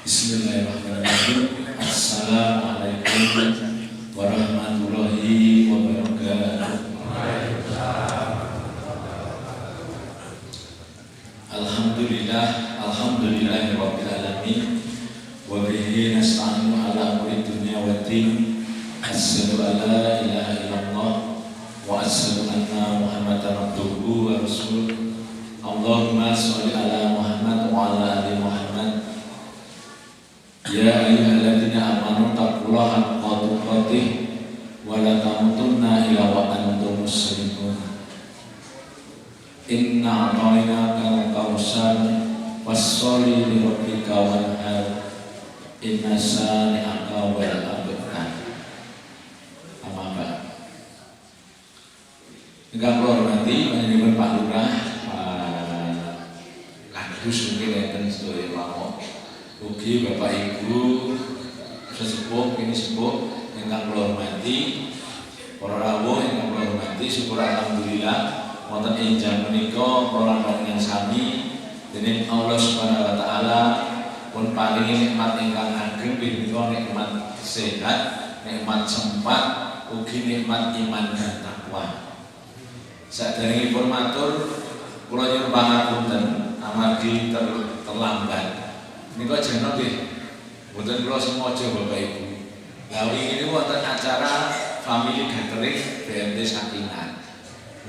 Bismillahirrahmanirrahim. Assalamualaikum warahmatullahi wabarakatuh. Alhamdulillahirabbil alamin. Wa bihi nasta'inu ala umuri dunya waddin. Asyhadu an la ilaha illallah wa asyhadu anna Muhammadar abduhu wa rasuluh. Allahumma sholli ala Muhammad wa ala ali Muhammad. Ya ayyuhalladzina amanu taqullaha haqqa tuqatih wa la tamutunna illa wa antum muslimun. Inna a'tainaka al-kautsar was-sholli li rabbika wanhar. Inna shani'aka wal abtar. Amma ba'd. Ingkang kula hormati panjenengan Pak Lurah, Pak Kadus mungkin enten sedaya mawon. Ugi Bapak Ibu sesepuh kini sepuh ingkang kula hormati, para rawuh ingkang kula hormati, syukur alhamdulillah wonten ing jam menika kula panjenengan sami dening Allah Subhanahu wa taala pun paringi nikmat ingkang ageng menika nikmat sehat, nikmat sempat, ugi nikmat iman dan takwa. Saderengipun matur kula nyuwun pangapunten amargi terlambat. Nika jeneng nggih, mboten kula sengaja Bapak Ibu. Lah wingi wonten acara family gathering BMT Sakinah.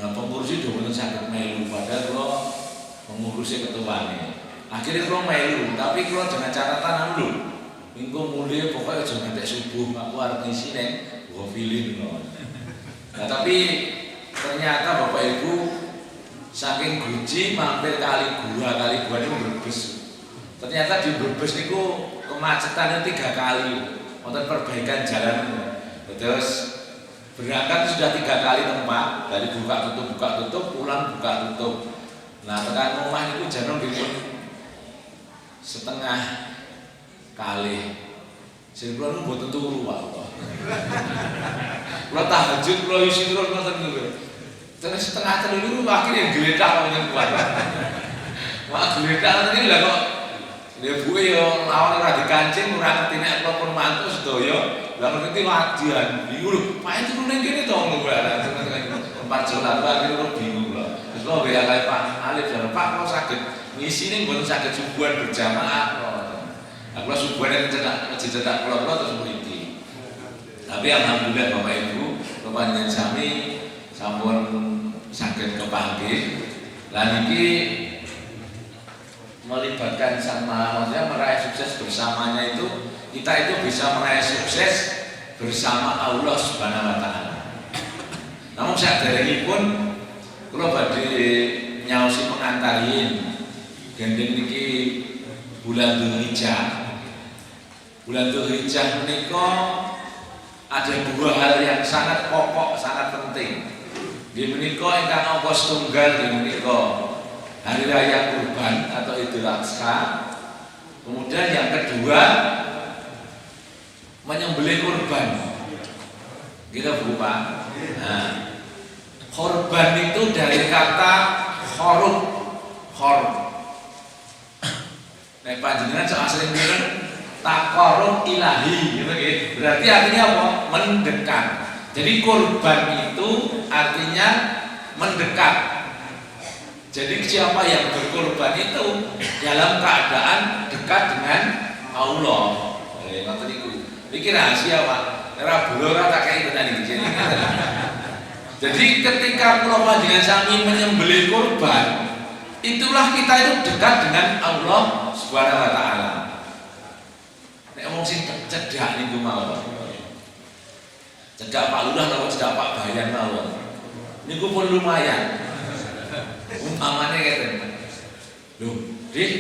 Nah pengurus itu mboten saged melu padahal kula pengurusi ketuane. Akhirnya kula melu, tapi kula dengan catatan dulu. Minggu mulai pokoknya aja ngantek subuh, aku arep ngisi ning gofilin kok. Nah tapi ternyata Bapak Ibu saking guji mampir kali gua itu Brebes. Ternyata di Brebes niku kemacetannya 3 kali, wonten perbaikan jalan. Terus berangkat sudah 3 kali tempat, dari buka tutup, pulang buka tutup. Nah tekan rumah niku janon dipun setengah kali. Sing kula nu mboten turu Pak. Kula tahajud kula isi terus ngoten niku. Terus setengah telu niku akhirnya geletak wonten kuat. Wah geletak niku lha kok ya buwe yo lawan ora dikancing ora ngerti nek kula pun mantu sedaya lha ngerti wadian iku lho Pak itu ning kene to ngono barang tempat jolan Pak kira bingung lho terus kula wae kali Pak Alif jan Pak kok saged ngisine mboten saged subuhan berjamaah kok kula subuhan cedak cedak kula terus mriki tapi alhamdulillah Bapak Ibu kula panjenengan sami sampun saged kepanggih lan iki melibatkan sama maksudnya meraih sukses bersamanya itu kita itu bisa meraih sukses bersama Allah Subhanahu wa taala. Namun saderengipun kula badhe nyaosi pengantarin gendeng niki bulan Dzulhijjah. Bulan Dzulhijjah menika ada 2 hal yang sangat pokok, sangat penting. Nggih menika ingkang angka setunggal nggih menika Hari Raya Kurban atau Idul Adha. Kemudian yang kedua menyembelih kurban. Kita berupa. Nah, korban itu dari kata khorub, Nek panjenengan sok asring bilang taqarrub ilahi, gitu. Berarti artinya apa? Mendekat. Jadi kurban itu artinya mendekat. Jadi siapa yang berkorban itu dalam keadaan dekat dengan Allah. Ngoten niku. Iki rahasia Pak. Ora blora tak kei tenan iki. Jadi ketika kula panjenengan sami menyembelih kurban, itulah kita itu dekat dengan Allah Subhanahu wa taala. Nek wong sing cedak niku mawon. Cedak Pak Lurah napa cedak Pak Bayan mawon. Niku pun lumayan. Umpamane ngeten. Lho, Dik,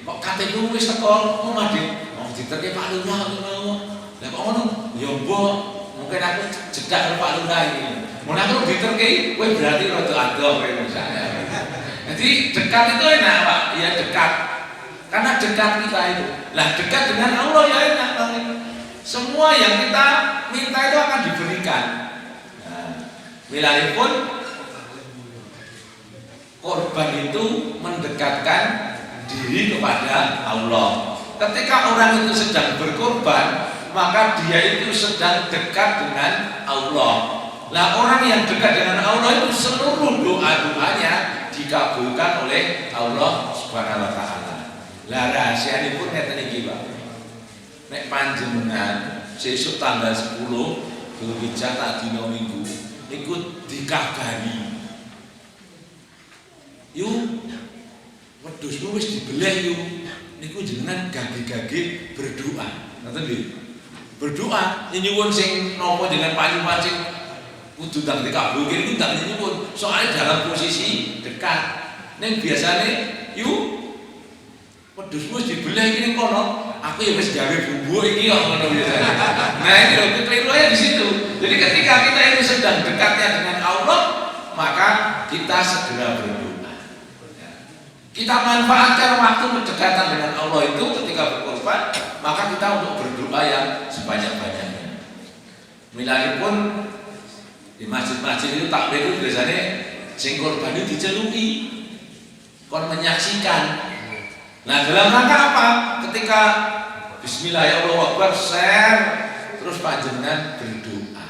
kok KTP wis teko omah Dik? Wong diterke Pak Lurah ngono. Lah kok ngono? Ya mbok, mungkin aku cedak karo Pak Lurah iki. Mun aku diterke, kowe berarti rada adoh kowe misalnya. Jadi dekat itu enak, Pak. Ya dekat. Karena dekat kita itu. Lah dekat dengan Allah ya enak banget. Semua yang kita minta itu akan diberikan. Nah, milalipun korban itu mendekatkan diri kepada Allah. Ketika orang itu sedang berkorban, maka dia itu sedang dekat dengan Allah. Nah, orang yang dekat dengan Allah itu seluruh doa-doanya dikabulkan oleh Allah Subhanahu wa taala. Lah rahasianipun ngeten iki, Pak. Nek panjenengan sesuk tanggal 10 Dzulhijjah tak dina Minggu niku dikabari. Yuk wedhusmu wis dibeleh yuk. Niku jenengan gage-gage berdoa. Ngoten nggih. Berdoa nyuwun sing napa dengan pancing-pancing kudu ndang dikabulke niku ndang nyuwun. Soalnya dalam posisi dekat. Ning biasane yuk wedhusmu wis dibeleh iki ning kono. Aku ya wis gawe bumbu iki kok ngono biasane. Nah, ini lho kekeliruannya di situ. Jadi ketika kita itu sedang dekatnya dengan Allah, maka kita segera berdoa. Kita manfaatkan waktu berdekatan dengan Allah itu ketika berkorban, maka kita untuk berdoa yang sebanyak-banyaknya. Milalipun di masjid-masjid itu takbir itu biasanya sing korban itu diceluki, kon menyaksikan. Nah, dalam rangka apa? Ketika Bismillah ya Allah Akbar, share terus panjenengan berdoa.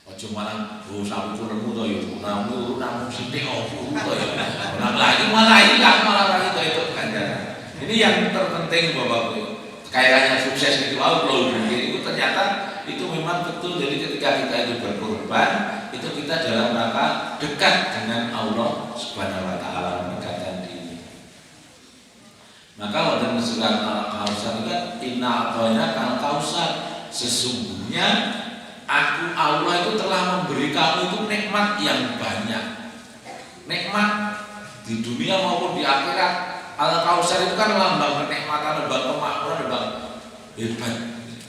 Ojo malah sapu kulemu to ya, namu sithik opo to ya. Ora lagi malah ilang malah itu ganjaran. Ini yang terpenting Bapak-Ibu. Kayaknya sukses itu kalau itu ternyata itu memang betul. Jadi ketika kita itu berkorban, itu kita dalam rangka dekat dengan Allah Subhanahu wa taala, mendekatkan diri. Maka wonten surat Al-Kausar itu kan inna a'tayna kal-kausar, sesungguhnya aku Allah itu telah memberi kamu itu nikmat yang banyak. Nikmat di dunia maupun di akhirat. Al-Kausar itu kan lambang kenikmatan, lambang kemakmuran, lambang hebat.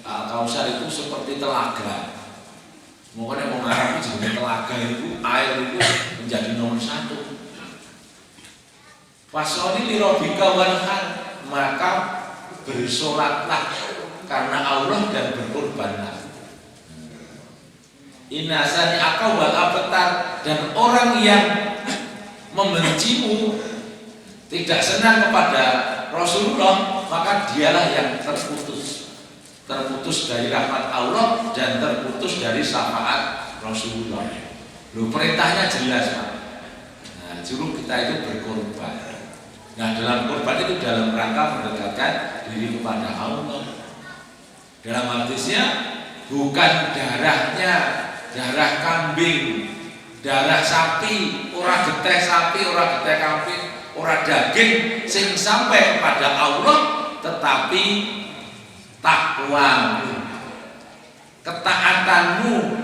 Al-Kausar itu seperti telaga. Mungkin mau ngarang jenis telaga itu air itu menjadi nomor 1. Fasoni lirobika wanhan, maka bersolatlah karena Allah dan berkorbanlah. Inasani akau wal abetar, dan orang yang membencimu, tidak senang kepada Rasulullah, maka dialah yang terputus dari rahmat Allah dan terputus dari syafaat Rasulullah. Loh, perintahnya jelas, Pak. Nah, suruh kita itu berkorban. Nah, dalam korban itu dalam rangka mendekatkan diri kepada Allah. Dalam hadisnya bukan darahnya, darah kambing, darah sapi, ora getih sapi, ora getih kambing, ora daging sing sampai kepada Allah, tetapi takwamu, ketaatanmu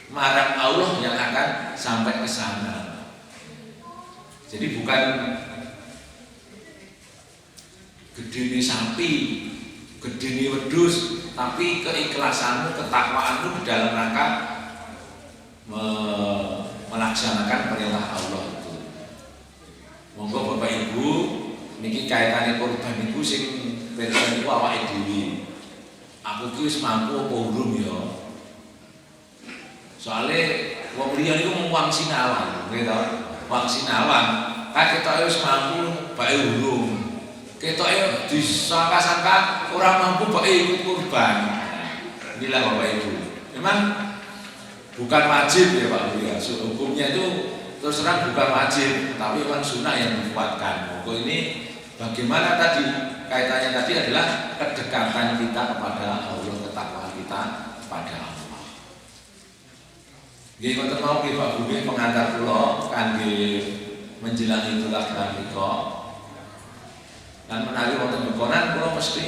marang Allah yang akan sampai ke sana. Jadi bukan gedene sapi, gedene wedhus, tapi keikhlasanmu, ketakwaanmu dalam rangka melaksanakan perintah Allah itu. Monggo Bapak Ibu, niki kaitane korban iku sing pirsa niku awake dhewe. Aku ki wis mampu apa urung ya? Soale wong liya niku mung wong sinawang, nggih to? Wong sinawang, kan ketoke wis mampu bae urung. Ketoke disangka-sangka ora mampu bae ikut kurban. Inilah Bapak Ibu. Memang bukan wajib ya Pak Bu ya. Hukumnya itu terus terang bukan wajib, tapi memang sunnah yang dikuatkan. Pokok ini bagaimana tadi kaitannya tadi adalah kedekatan kita kepada Allah, ketakwaan kita kepada Allah. Nggih ngoten mau nggih Pak Bu pengantar kula kangge menjelang Idul Adha menika. Dan menawi wonten bekonan kula mesti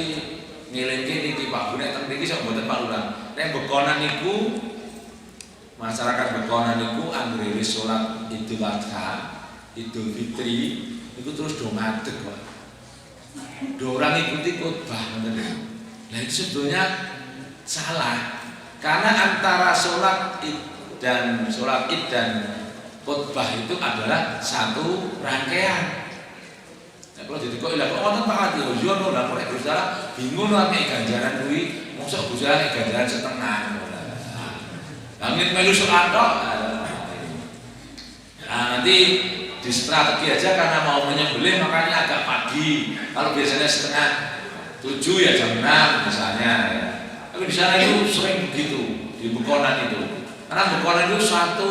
ngelingke niki Pak Bu nek teng mriki sok mboten Pak Lurah. Nek bekonan niku masyarakat bekonan niku anggere wis salat Idul Adha, Idul Fitri niku terus do ngadeg kok. Do ora ngikuti khotbah ngoten lho. Lah itu sebetulnya salah. Karena antara salat Id dan khotbah itu adalah satu rangkaian. Nah, kalau jadi kok ilah kok wonten Pak Adi Yono lah kok Gus Salah bingung lah nek ganjaran kuwi mosok Gus Salah nek ganjaran setengah. Lah nek melu salat tok. Nah, nanti di strategi aja karena mau menyembelih makanya agak pagi. Kalau biasanya setengah 7 ya jam 6 misalnya. Ya. Tapi di sana itu sering begitu di Bekonan itu. Karena Bekonan itu satu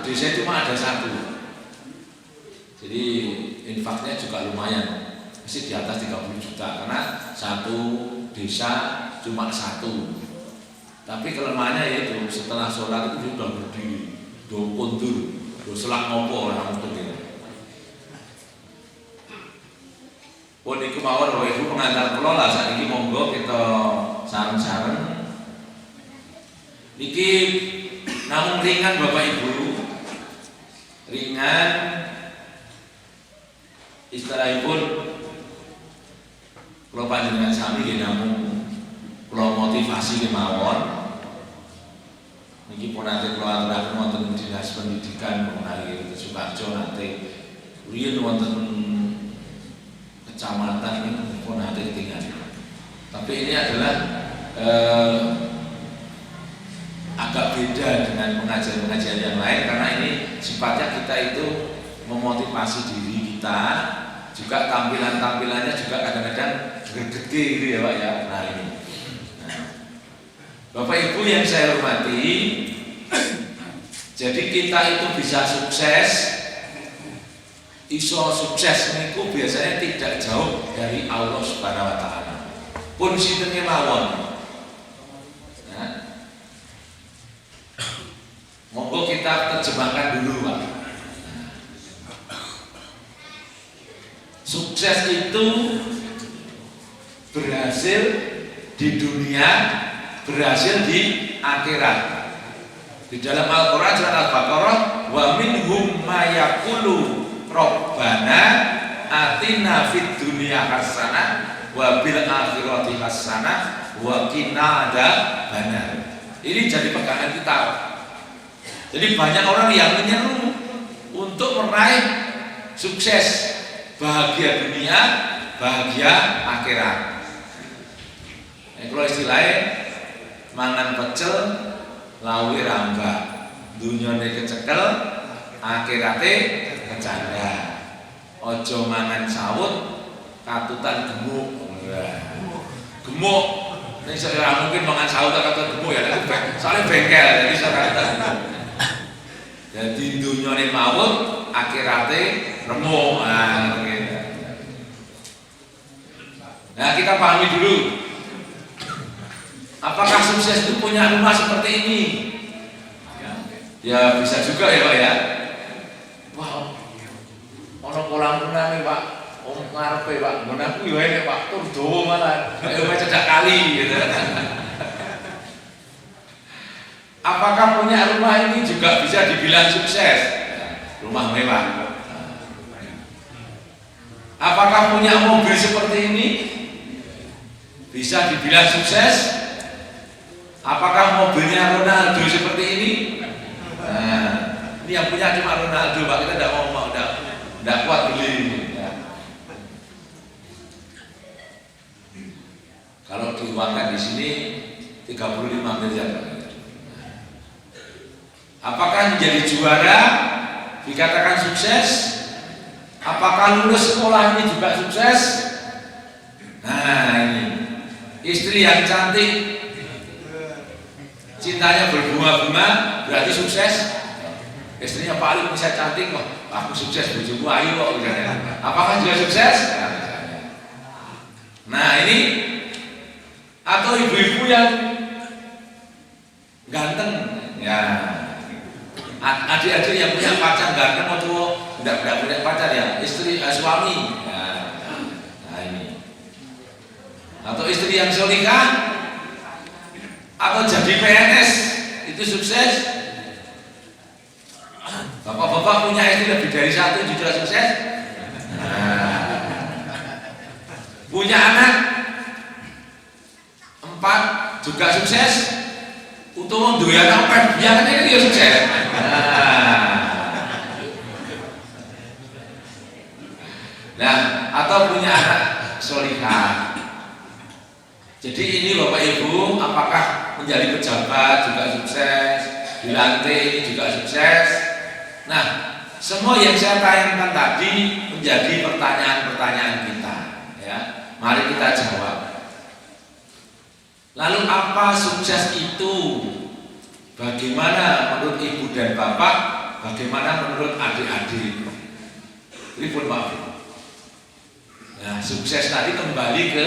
desa cuma ada satu. Jadi infaknya juga lumayan, masih di atas 30 juta karena satu desa cuma satu. Tapi kelemahannya yaitu setelah sholat itu sudah berdiri, do kondur, do selak ngopo orang itu. Pun iku mawon Bapak Ibu pengantar kula lah saiki monggo kita sareng-sareng. Niki namun ringan Bapak Ibu. Ringan istilahipun kula panjenengan sami nggih namung kula motivasi kemawon. Niki pun nanti kula aturaken wonten Dinas Pendidikan mengenai Sukarjo nanti riyen wonten kecamatan ini pun nanti tinggal. Tapi ini adalah agak beda dengan pengajian-pengajian yang lain karena ini sifatnya kita itu memotivasi diri kita, juga tampilannya juga kadang-kadang gede gitu ya Pak ya. Nah ini, Bapak Ibu yang saya hormati, jadi kita itu bisa sukses, iso sukses niku biasanya tidak jauh dari Allah Subhanahu Wa Taala. Pun sinten mawon. Monggo kita terjemahkan dulu Pak. Sukses itu berhasil di dunia, berhasil di akhirat. Di dalam Al-Quran surat Al-Baqarah, wa minhum mayaqulu Rabbana atina fid dunya hasanah wa bil akhirati hasanah wa qina adzabannar. Ini jadi pegangan kita. Jadi banyak orang yang menyeru untuk meraih sukses, bahagia dunia, bahagia akhirat. Kalau istilahnya mangan pecel, lawi rangga, dunyane kecekel, akhirate kecanda. Ojo mangan sawut, katutan gemuk. Gemuk, ini saya mungkin mangan sawut katutan gemuk ya, soalnya bengkel, jadi saya katutan gemuk. Jadi dunyane mawut, akhirate remuk. Nah, kita pahami dulu. Apakah sukses itu punya rumah seperti ini? Ya bisa juga ya Pak ya. Wow, ono kolam renang Pak, ngarepe Pak, ngono yo enek Pak, tur dawa malah. Ayo cedak kali gitu. Apakah punya rumah ini juga bisa dibilang sukses? Rumah mewah. Apakah punya mobil seperti ini bisa dibilang sukses? Apakah mobilnya Ronaldo seperti ini? Nah, ini yang punya cuma Ronaldo Pak, kita tidak mau tidak kuat beli. Ya. Kalau diuangkan di sini 35 miliar. Apakah menjadi juara dikatakan sukses? Apakah lulus sekolah ini juga sukses? Nah ini istri yang cantik, cintanya berbunga-bunga berarti sukses. Istrinya paling bisa cantik kok, aku sukses, bojoku ayu kok. Apakah juga sukses? Nah ini atau ibu-ibu yang ganteng, ya. Adik-adik yang punya pacar ganteng atau tidak punya pacar ya, istri suami. Nah ini. Atau istri yang solikah, atau jadi PNS itu sukses. Bapak-bapak punya istri lebih dari satu juga sukses. Punya anak 4 juga sukses. Untuk doyan apa biar ini dia sukses. Nah, atau punya anak solihah. Jadi ini Bapak Ibu, apakah menjadi pejabat juga sukses, dilantik ini juga sukses, Nah, semua yang saya tayangkan tadi menjadi pertanyaan-pertanyaan kita, ya. Mari kita jawab. Lalu apa sukses itu? Bagaimana menurut ibu dan bapak? Bagaimana menurut adik-adik? Ini pun maaf. Nah, sukses tadi kembali ke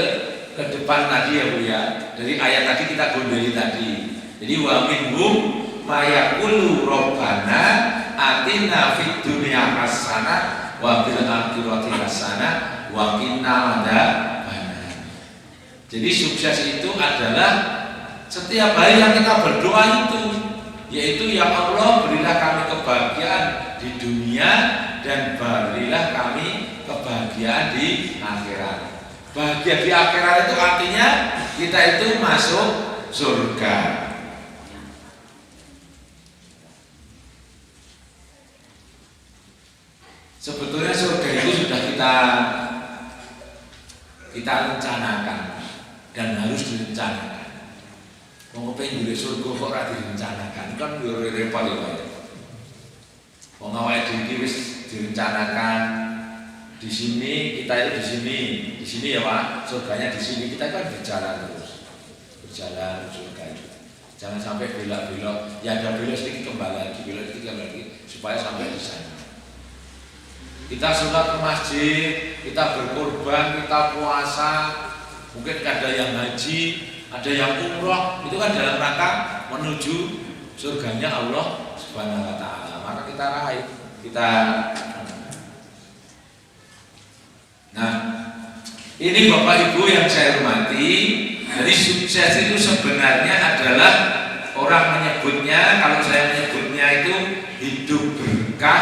depan tadi ya Bu ya. Dari ayat tadi kita gondeli tadi. Jadi wa minhum mayaqulu rabbana atina fid dunya hasanah wa fil akhirati hasanah wa qina adzabannar. Jadi sukses itu adalah setiap hari yang kita berdoa itu, yaitu ya Allah berilah kami kebahagiaan di dunia dan berilah kami kebahagiaan di akhirat. Bahagia di akhirat itu artinya kita itu masuk surga. Sebetulnya surga itu sudah kita rencanakan dan harus direncanakan. Wong pengen nyulik surga kok ora direncanakan, kan yo repot ya. Wong awake dhewe wis direncanakan di sini, kita itu di sini ya Pak, surganya di sini, kita kan berjalan terus, berjalan surga itu. Jangan sampai belok-belok, ya ada belok sedikit kembali lagi, belok sedikit kembali lagi, supaya sampai di sana. Kita sholat ke masjid, kita berkorban, kita puasa, mungkin ada yang haji, ada yang umroh, itu kan dalam rangka menuju surganya Allah Subhanahu wa Ta'ala. Maka kita raih, Nah, ini Bapak Ibu yang saya hormati. Jadi sukses itu sebenarnya adalah orang menyebutnya, kalau saya menyebutnya itu hidup berkah,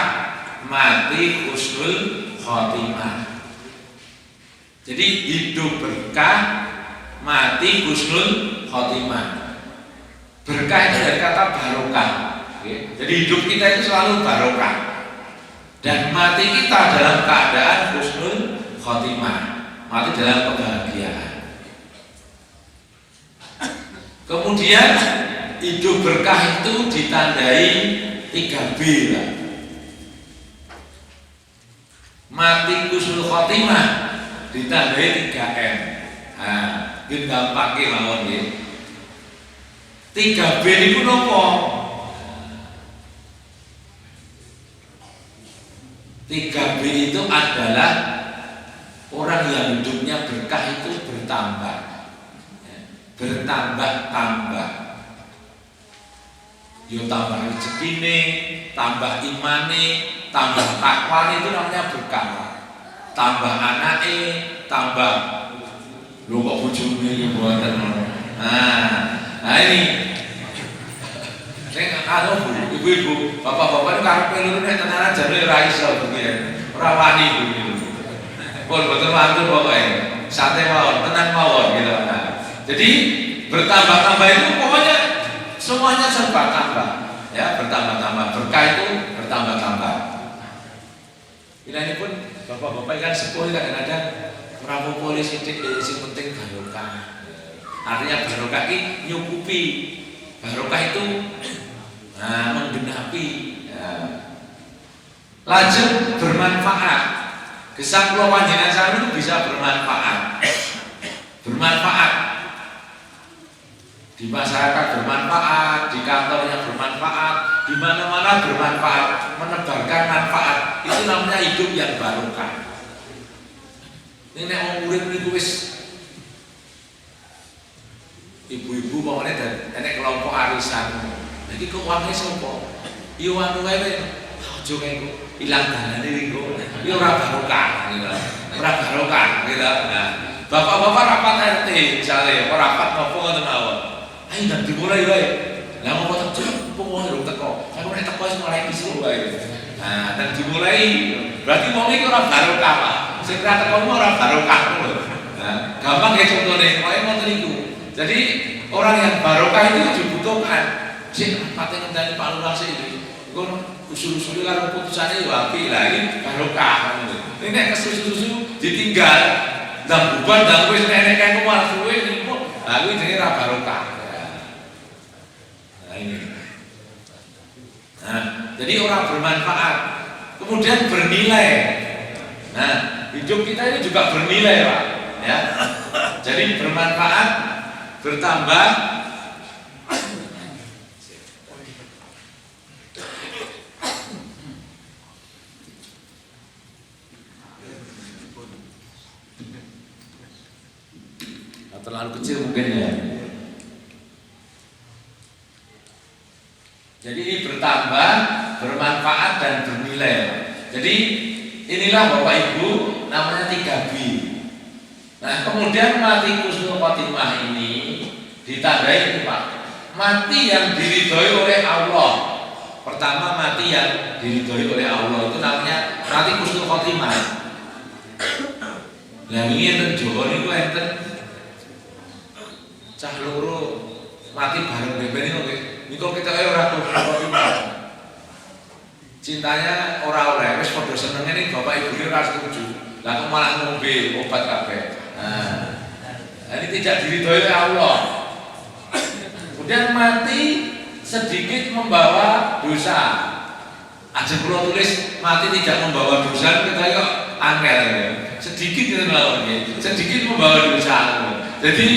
mati husnul khotimah. Jadi hidup berkah, mati husnul khotimah. Berkah itu dari kata barokah. Jadi hidup kita itu selalu barokah. Dan mati kita dalam keadaan husnul khotimah, mati dalam kebahagiaan. Kemudian hidup berkah itu ditandai 3B lah. Mati husnul khotimah ditandai 3M. Nah, kita gampang mawon nggih. 3B niku napa? 3B itu adalah orang yang hidupnya berkah itu bertambah, bertambah-tambah. Yo tambah rezekine, tambah imane, tambah takwane, itu namanya berkah. Tambah anake, tambah lho kok bojone iki mboten. Nah ini saya nggak Bu, ibu-ibu, bapak-bapak itu karena pelurune tenanan jane ora iso begini, ora wani begini. Pun betul mantu pokoknya, santai mawon, tenang mawon gitu. Nah, jadi bertambah-tambah itu pokoknya semuanya serba tambah, ya bertambah-tambah, berkah itu bertambah-tambah. Ini pun bapak-bapak kan sepuh kadang-kadang ramu polisi sing penting barokah. Artinya barokah ini nyukupi, barokah itu menggenapi, lanjut bermanfaat. Gesang kula panjenengan sami itu bisa bermanfaat. Bermanfaat di masyarakat bermanfaat, di kantornya bermanfaat, di mana-mana bermanfaat, menebarkan manfaat. Itu namanya hidup yang barokah. Ini nek wong urip niku wis ibu-ibu pokoknya enek kelompok arisan. Jadi kok uangnya sapa? Iya anu wae aja kengko ilang dalane niku. Ya ora barokah gitu. Ora barokah gitu. Nah, bapak-bapak rapat RT misalnya, rapat ngopo ngoten mawon. Ayo dan dimulai wae. Lah ngopo tak cepet wong urung teko. Aku nek teko wis mulai isu wae. Nah, dan dimulai berarti wong iki ora barokah, Pak. Sing ra teko ora barokah lho. Nah, gampang ya contone, koyo ngoten niku. Jadi orang yang barokah itu dibutuhkan. Sing pate ngenteni Pak Lurah sik iki. Engko usul-usule karo putusane yo apik lah iki barokah ngono. Nek nek kesusu-susu ditinggal ndang bubar ndang wis nek kene malah suwe niku. Lah kuwi jenenge ra barokah. Nah ini. Nah, jadi Jadi orang bermanfaat, kemudian bernilai. Nah, hidup kita ini juga bernilai, Pak. Ya. Jadi bermanfaat, bertambah, terlalu kecil mungkin ya. Jadi ini bertambah, bermanfaat dan bernilai. Jadi inilah Bapak Ibu namanya 3B. Nah kemudian mati husnul khotimah ini ditandai itu Pak, mati yang diridhoi oleh Allah. Pertama mati yang diridhoi oleh Allah itu namanya mati husnul khotimah. Lah ini enten Jawa niku enten cah loro mati bareng beben nggih. Niku kita ora khotimah. Cintanya ora oleh wis padha senenge ning bapak ibune ora setuju. Lah kok malah ngombe obat kabeh. Nah, ini tidak diridhoi oleh Allah. Kemudian mati sedikit membawa dosa. Aja kula tulis mati tidak membawa dosa kita kok angel ya. Sedikit itu mawon nggih. Sedikit membawa dosa. Jadi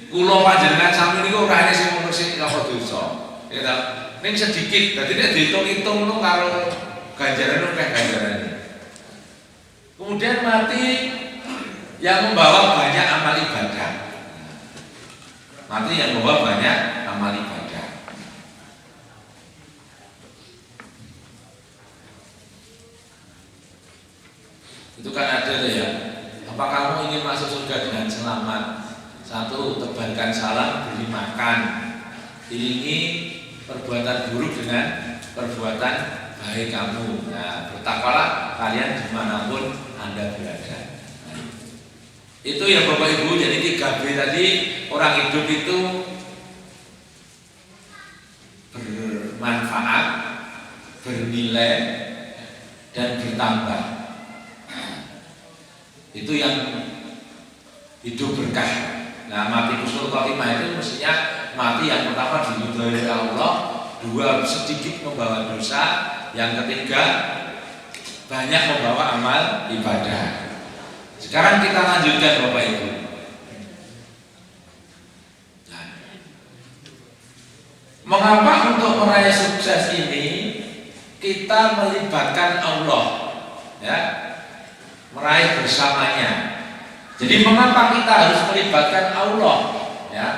kula panjenengan sami niku ora ana sing ngono sing apa dosa. Ya ta. Ning sedikit. Dadi nek diitung-itung ngono karo ganjaran akeh ganjaran. Kemudian mati yang membawa banyak amal ibadah. Mati yang membawa banyak amal ibadah. Itu kan ada ya. Apa kamu ingin masuk surga dengan selamat? 1. Tebarkan salam, beri makan. Iringi perbuatan buruk dengan perbuatan baik kamu. Nah, bertakwalah kalian dimanapun Anda berada. Nah, itu ya Bapak Ibu. Jadi 3B tadi, orang hidup itu bermanfaat, bernilai, dan bertambah. Itu yang hidup berkah. Nah, mati husnul khotimah itu mestinya mati yang pertama diridhoi oleh Allah, 2 sedikit membawa dosa, yang ketiga banyak membawa amal ibadah. Sekarang kita lanjutkan Bapak Ibu. Nah, mengapa untuk meraih sukses ini kita melibatkan Allah, ya, meraih bersamanya. Jadi mengapa kita harus melibatkan Allah? Ya,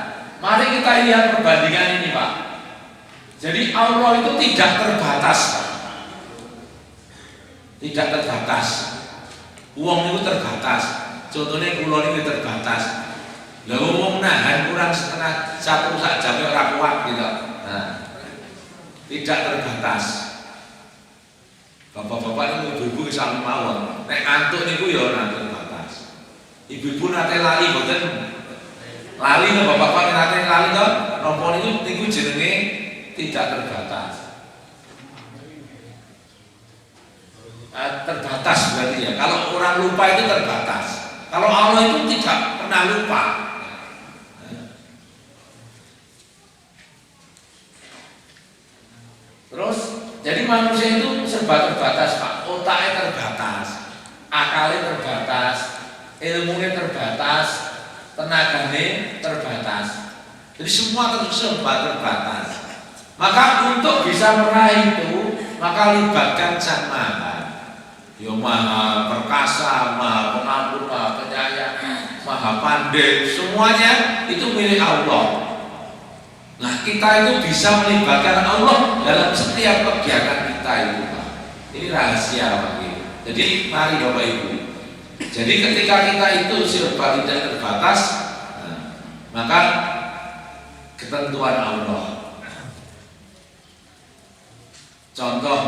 mari kita lihat perbandingan ini Pak. Jadi Allah itu tidak terbatas, Pak. Tidak terbatas. Uang itu terbatas. Contohnya kula ini terbatas. Lah wong nahan kurang setengah 1 sak jam ora kuat gitu. Nah, tidak terbatas. Bapak-bapak ini ibu-ibu bisa mawon. Nek ngantuk niku ya ora terbatas. Ibu-ibu nate lali mboten. Lali to bapak-bapak nate lali to. Napa niku jenenge tidak terbatas. Terbatas berarti ya. Kalau orang lupa itu terbatas. Kalau Allah itu tidak pernah lupa. Terus jadi manusia itu serba terbatas Pak. Otaknya terbatas, akalnya terbatas, ilmunya terbatas, tenaganya terbatas. Jadi semua serba terbatas. Maka untuk bisa meraih itu, maka libatkan Sang Maha. Ya Maha perkasa, Maha pengampun, Maha penyayang, Maha pandai, semuanya itu milik Allah. Nah kita itu bisa melibatkan Allah dalam setiap kegiatan kita itu Pak. Ini rahasia Pak. Jadi mari Bapak Ibu. Jadi ketika kita itu serba tidak terbatas, nah, maka ketentuan Allah. Contoh,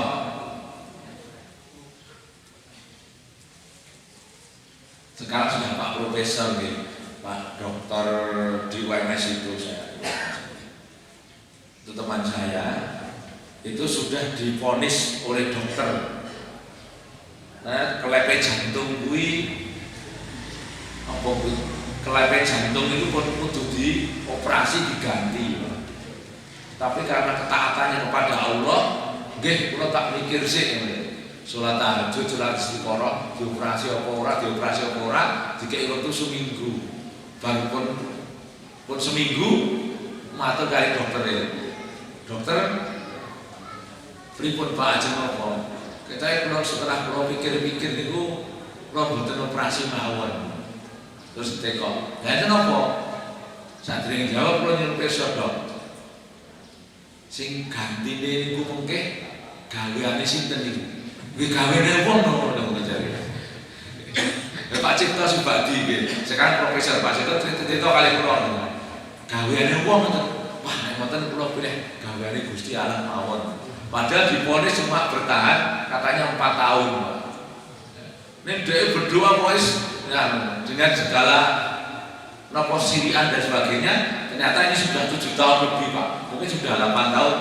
sekarang sudah Pak Profesor, Pak Dokter di UMS itu itu teman saya, itu sudah divonis oleh dokter. Nah, kelepe jantung kelepe jantung itu pun kudu dioperasi diganti. Tapi karena ketaatannya kepada Allah, nggih kula tak mikir sik salat tahajud, salat istiqoroh, dioperasi apa ora, dikei wektu seminggu. Baru pun seminggu matur kali dokter ya. Dokter pripun Pak ajeng napa? Kita kula setelah kula pikir-pikir niku kula mboten operasi mawon. Terus teko. Lah itu napa? Sadurunge jawab kula nyuruh pirsa Dok. Sing gantine niku mengke gaweane sinten niku? Nggih gaweane wong ngono jare. Pak Cipto Subadi nggih. Sekarang Profesor Pak Cipto cerita kali kula. Gaweane wong ngoten. Wah, nek ngoten kula pilih gaweane Gusti Allah mawon. Padahal diponis cuma bertahan katanya 4 tahun. Nek dia berdoa wis dengan segala nopo sirian dan sebagainya, ternyata ini sudah 7 tahun lebih Pak. Mungkin sudah 8 tahun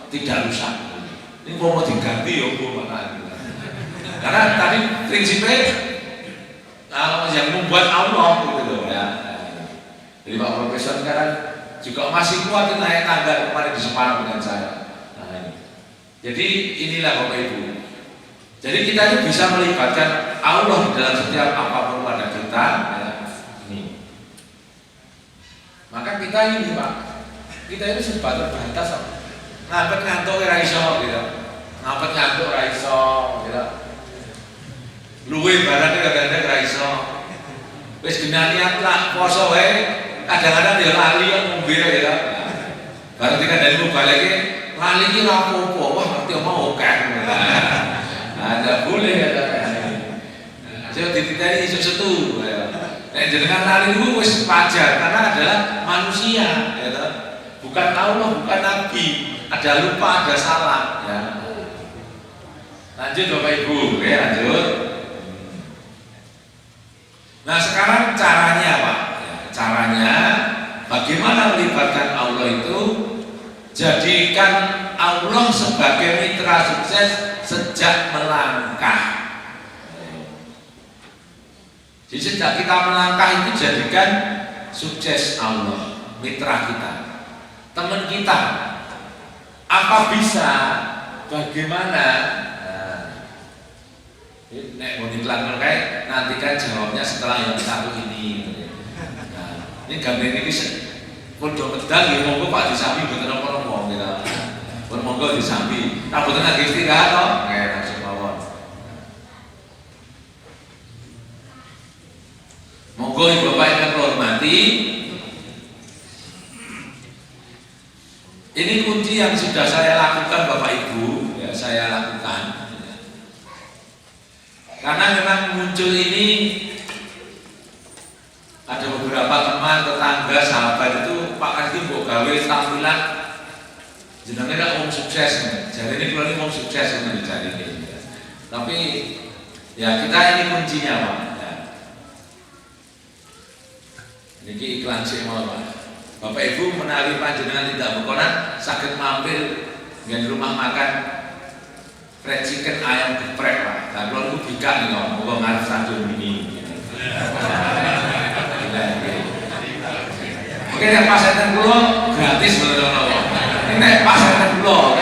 tidak rusak. Ini mau diganti ya Bu makanya. Karena tadi prinsipnya yang membuat Allah gitu loh ya. Jadi Pak Profesor sekarang juga masih kuat naik tangga kemarin di Semarang dengan saya. Nah, ini. Jadi inilah Bapak Ibu. Jadi kita itu bisa melibatkan Allah dalam setiap apapun pada kita. Ya. Ini. Maka kita ini Pak, kita ini serba terbatas. Ngapet ngantuk ora iso gitu. Ngapet ngantuk ora iso gitu. Luwe barang kadang-kadang ora iso. Wis genanian lah poso wae. Kadang-kadang dia lali yang ngombe ya. Baru dikandani balik lagi, lali ki ora apa-apa. Wah, ngerti omong oke. Ada boleh ada. Saya dititeni iso setu. Nek jenengan lali niku wis wajar karena adalah manusia, ya toh. Bukan Allah, bukan nabi. Ada lupa, ada salah, ya. Lanjut Bapak Ibu, ya lanjut. Nah, sekarang caranya Pak. Caranya bagaimana melibatkan Allah itu, jadikan Allah sebagai mitra sukses sejak melangkah. Jadi sejak kita melangkah itu jadikan sukses Allah, mitra kita, teman kita. Apa bisa, bagaimana? Nek mau iklan kayak nantikan jawabnya setelah yang satu ini. Ini gambar ini podo medal ya monggo Pak disambi mboten napa-napa gitu. Pun monggo disambi. Nah mboten lagi istirahat to. Nggih langsung mawon. Monggo Ibu Bapak yang hormati. Ini kunci yang sudah saya lakukan Bapak Ibu, ya saya lakukan. Karena memang muncul ini ada beberapa teman, tetangga, sahabat itu Pak Kardi mau gawe tampilan jenengnya om sukses, jadi ini kalau ini om sukses yang dicari ini. Tapi ya kita ini kuncinya Pak. Ya. Ini iklan sih mau Pak. Bapak Ibu menawi panjenengan tidak berkenan, sakit mampir di rumah makan fried chicken ayam geprek Pak. Nah kalau itu bika nih mau ngarep stadion ini. Oke, yang pasien kulo gratis bener-bener. Ini pasien kulo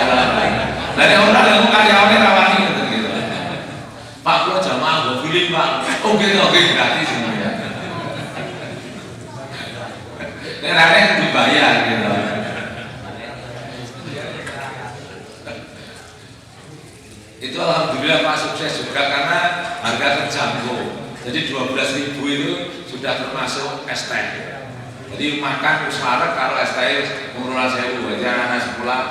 dari orang yang karyawannya rawani gitu. Pak kulo jamaah gue pilih Pak. Oke gratis ini ya. Ini rane dibayar gitu. Itu alhamdulillah Pak sukses juga karena harga terjangkau. Jadi 12.000 itu sudah termasuk ST. Jadi makan usara kalau ST murah sewu aja anak sekolah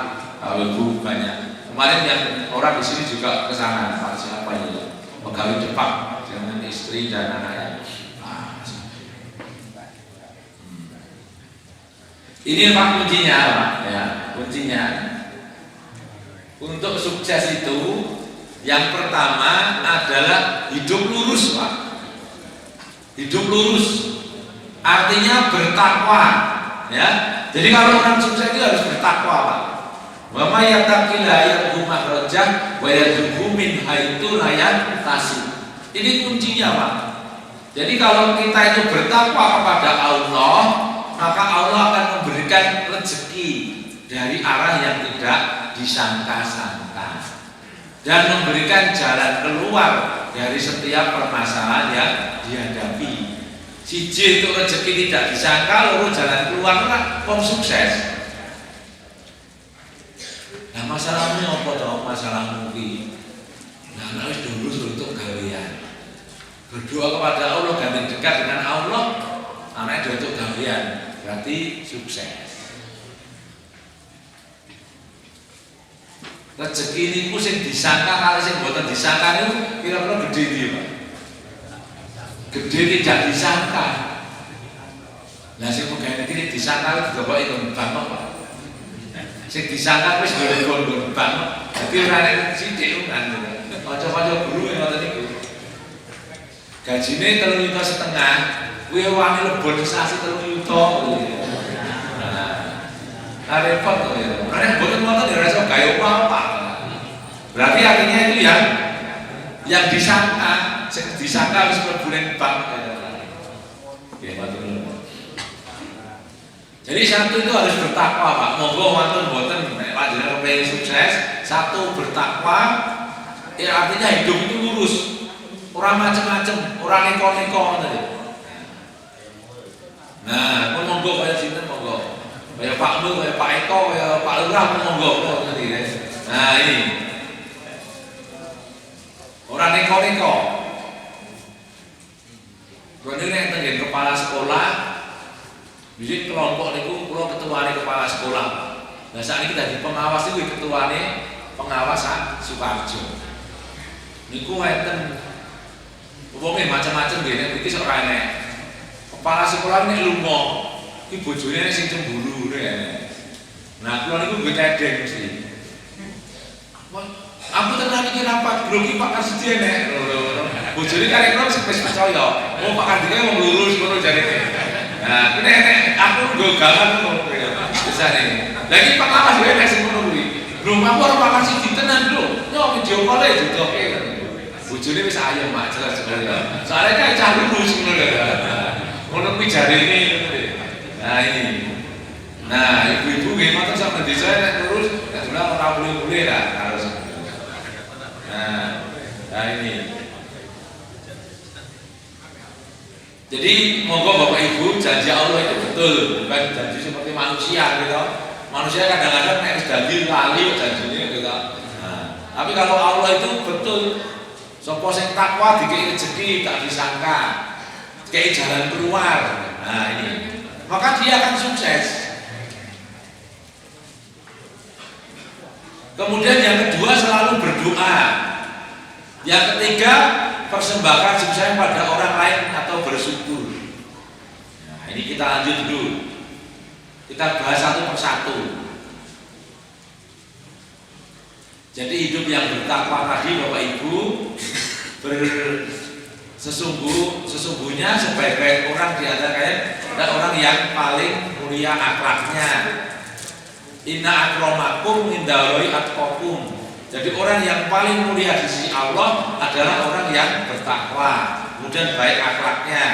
ibu banyak. Kemarin yang orang di sini juga ke sana Pak siapa ini? Pegawai Jepang dengan istri dan anaknya. Ini Pak kuncinya Pak ya, kuncinya. Untuk sukses itu yang pertama adalah hidup lurus Pak. Hidup lurus artinya bertakwa ya. Jadi kalau orang sukses itu harus bertakwa Pak. Wa may yattaqilla yarzuqhu makhrajan wa yarzuqhu min haitsu la yahtasib. Ini kuncinya Pak. Jadi kalau kita itu bertakwa kepada Allah, maka Allah akan memberikan rezeki dari arah yang tidak disangka-sangka dan memberikan jalan keluar dari setiap permasalahan yang dihadapi. Siji itu rezeki tidak disangka, loro jalan keluar kon sukses. Nah masalahmu apa toh? Masalahmu ki. Nah harus dulu untuk gawean. Berdoa kepada Allah, ganti dekat dengan Allah, anaknya untuk gawean, berarti sukses. Rezeki ini sing disangka kali sing mboten disangka niku kira-kira gede iki, Pak. Gede tidak disangka. Lah sing pegawai iki disangka juga kok ikut banget, Pak. Sing disangka wis nggon-nggon banget. Dadi ora nek sithik kan. Kanca-kanca guru ngoten niku. Gajine 3,5 juta, kuwi wani lebon sasi 3 juta. Nah, repot tuh ya. Karena bukan motor dirasa kayak apa. Berarti artinya itu yang disangka harus berbulan bank. Ya, betul. Jadi satu itu harus bertakwa, Pak. Moga wonten boten nek panjenengan kepengin sukses, satu bertakwa, ya artinya hidup itu lurus. Orang macam-macam, orang neko-neko tadi. Nah, monggo kaya sinten monggo. Kayak Pak Nur, kayak Pak Eko, kayak Pak Lurah monggo tadi ya. Nah ini orang neko-neko. Berarti nek tengen kepala sekolah, bisa kelompok niku kula ketuane kepala sekolah. Nah saat ini kita di pengawas itu ketuane pengawas Sukarjo. Niku enten wonge macam-macam nggih nek iki sok ora enek. Kepala sekolah nek lunga iki bojone sing cemburu ya. Nah, kula niku nggih tedeng mesti. Aku tenan iki rapat grogi Pak Kasdi nek. Bojone karek kula wis percaya. Oh Pak Kasdi wong lurus ngono jarene. Nah, nek aku nggo galan ngono ya. Besare. Lah iki Pak Lawas dhewe nek sing ngono kuwi. Rumahku ora Pak Kasdi tenan lho. Yo video call e didoke. Bojone wis ayem Mak jelas sekali. Soale kan cah lurus ngono lho. Ngono kuwi jarene. Nah ini, nah ibu-ibu nggih ngoten sampe desa nek lurus, nek dolan ora boleh-boleh lah harus. Nah ini. Jadi monggo Bapak Ibu janji Allah itu betul, bukan janji seperti manusia gitu. Manusia kadang-kadang nek wis dadi lali janjine gitu. Nah, tapi kalau Allah itu betul, sapa sing takwa dikei rezeki tak disangka, dikei jalan keluar. Nah ini. Maka dia akan sukses. Kemudian yang kedua selalu berdoa. Yang ketiga persembahkan sukses pada orang lain atau bersyukur. Nah, ini kita lanjut dulu. Kita bahas satu persatu. Jadi hidup yang bertakwa tadi Bapak Ibu sesungguhnya sebaik-baik orang di antara kalian adalah orang yang paling mulia akhlaknya. Inna akramakum indallahi atqakum. Jadi orang yang paling mulia di sisi Allah adalah orang yang bertakwa, kemudian baik akhlaknya.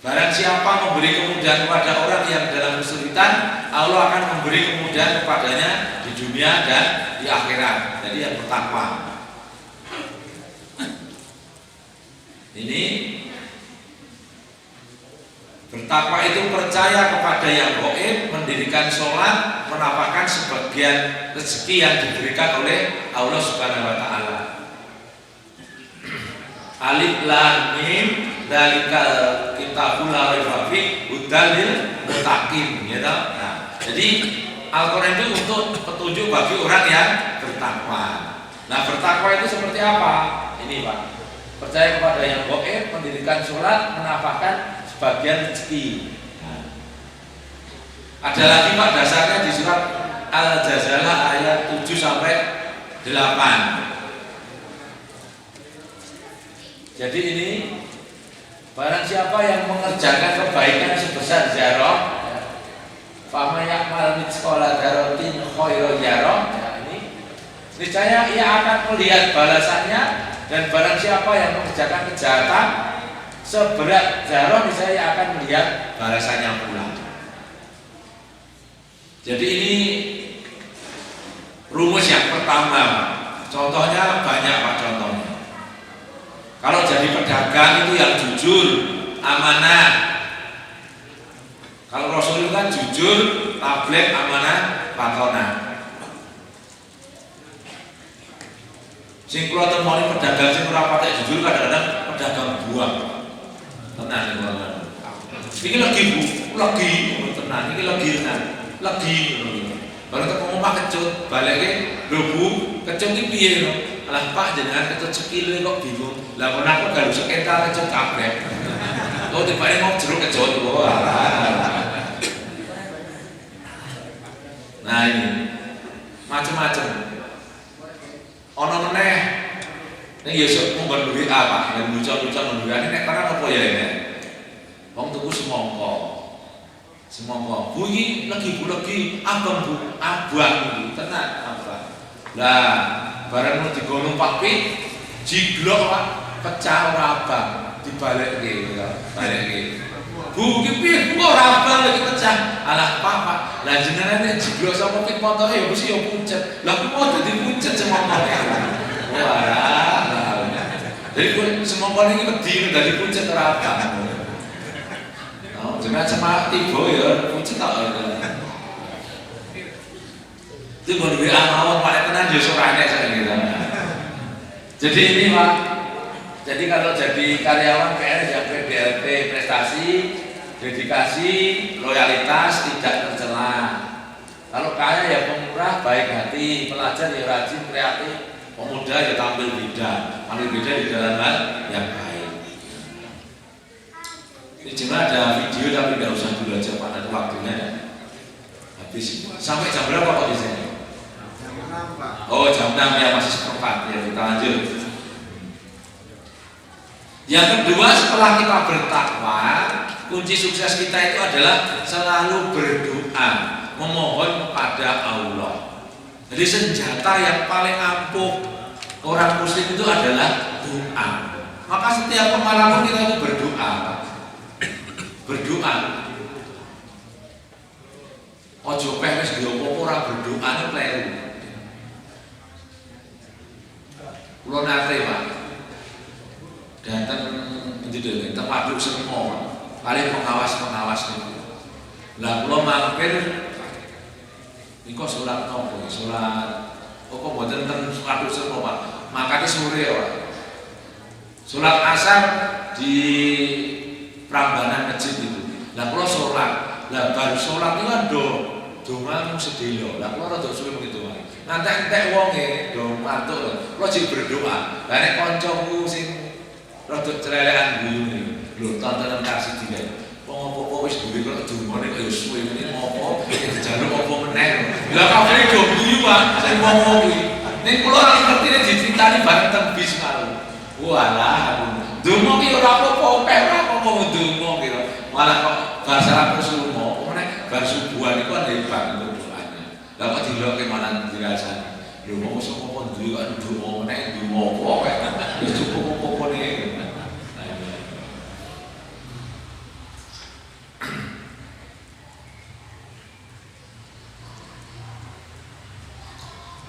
Barang siapa memberi kemudahan kepada orang yang dalam kesulitan, Allah akan memberi kemudahan kepadanya di dunia dan di akhirat. Jadi yang bertakwa. Ini bertakwa itu percaya kepada yang gaib, mendirikan sholat, menapakkan sebagian rezeki yang diberikan oleh Allah Subhanahu wa taala. Alif lam mim dzalikal kitabul la raiba fihi hudal lil muttaqin, ya toh. Nah, jadi Al-Qur'an itu untuk petunjuk bagi orang yang bertakwa. Nah, bertakwa itu seperti apa? Ini, Pak. Percaya kepada yang gaib, mendirikan sholat, menafkahkan sebagian rezeki. Nah, ada lagi Pak dasarnya di surat Al-Jazalah ayat 7 sampai 8. Jadi ini barang siapa yang mengerjakan kebaikan sebesar zarah, fama ya'mal mithqala dzarratin khairan yarah, ini niscaya ia akan melihat balasannya. Dan barang siapa yang mengerjakan kejahatan seberat zarah, niscaya akan melihat balasannya pula. Jadi ini rumus yang pertama. Contohnya banyak Pak contohnya. Kalau jadi pedagang itu yang jujur, amanah. Kalau Rasul itu kan jujur, tabligh, amanah, patonah. Sing kula temoni pedagang sing ora patek jujur kadang-kadang pedagang buah. Tenan iki kula. Iki lagi tenan, iki lagi tenan. Lagi baru ketemu Pak Kecut, balike lho Bu, Kecut iki piye lho? Alah Pak jenengan Kecut sekile kok bingung. Lah kon aku gak usah kental Kecut kabeh. Oh tibane mau jeruk Kecut. Nah ini macam-macam. Ono meneh ning ya sok monggon duwe apa, nek lucu-lucu nduwene nek karang apa ya ini. Wong tuku semangka. Semangka. Bu iki lagi abang Bu, abang iki tenan abang. Lah bareng digo numpak pit jiglok Pak, pecah ora abang, dibalekke ya, balekke. Bu iki piye Bu ora abang lagi pecah. Alah Pak, lah jenengan nek jiglok sapa pit motore ya mesti ya pucet. Lah kok mau dadi pucet semangkane. Wah. Jadi semangkane iki wedi dadi pucet ora abang. Oh, jenengan sama tiba ya pucet tok. Itu mau duwe mawon Pak tenan ya sorane saiki. Jadi ini Pak. Jadi kalau jadi karyawan PNS yang PDLT prestasi, dedikasi, loyalitas tidak tercela. Kalau kaya ya pemurah, baik hati, pelajar ya rajin, kreatif, pemuda ya tampil beda di dalam hal yang baik. Ini cuma ada video tapi tidak usah dulu aja Pak, ada waktunya habis. Sampai jam berapa kok di sini? Jam 6 Pak. Oh jam 6 ya masih seperempat ya kita lanjut. Yang kedua setelah kita bertakwa, kunci sukses kita itu adalah selalu berdoa, memohon kepada Allah. Jadi senjata yang paling ampuh orang muslim itu adalah doa. Maka setiap malam kita itu berdoa. Berdoa. Ojo peh wis diopo ora berdoa nek kleru. Kulo nate Pak. Datang itu tempat duduk semua, paling pengawas itu. Lah kulo mampir, niko sholat nopo, sholat. Kok mboten ten tempat duduk semua Pak. Makanya sore Pak. Sholat asar di prambanan masjid itu. Lah kulo sholat, lah baru sholat itu kan dongan sedelo. Lah kulo rada suwe begitu Pak. Nanti entek wonge do mantuk kulo jek berdoa. Lah nek kancaku sing rada celelekan guyu lho tontonan kasih dia. Wong apa-apa wis duwe kok dungane kaya suwe ngene ngopo dijaluk apa meneh. Lah kabeh do guyu Pak, sing wong kuwi. Ning kula ora ngerti nek diceritani bareng teng bis karo. Walah, donga ki ora apa-apa, ora apa-apa ndonga kira. Malah kok bahasa Arab sumo, meneh bar subuhan iku ana hebat doanya. Lah kok dilokke malah dirasani. Lho mau sok apa duwe kok ndonga meneh ndonga apa kok. Wis cukup apa-apa nih.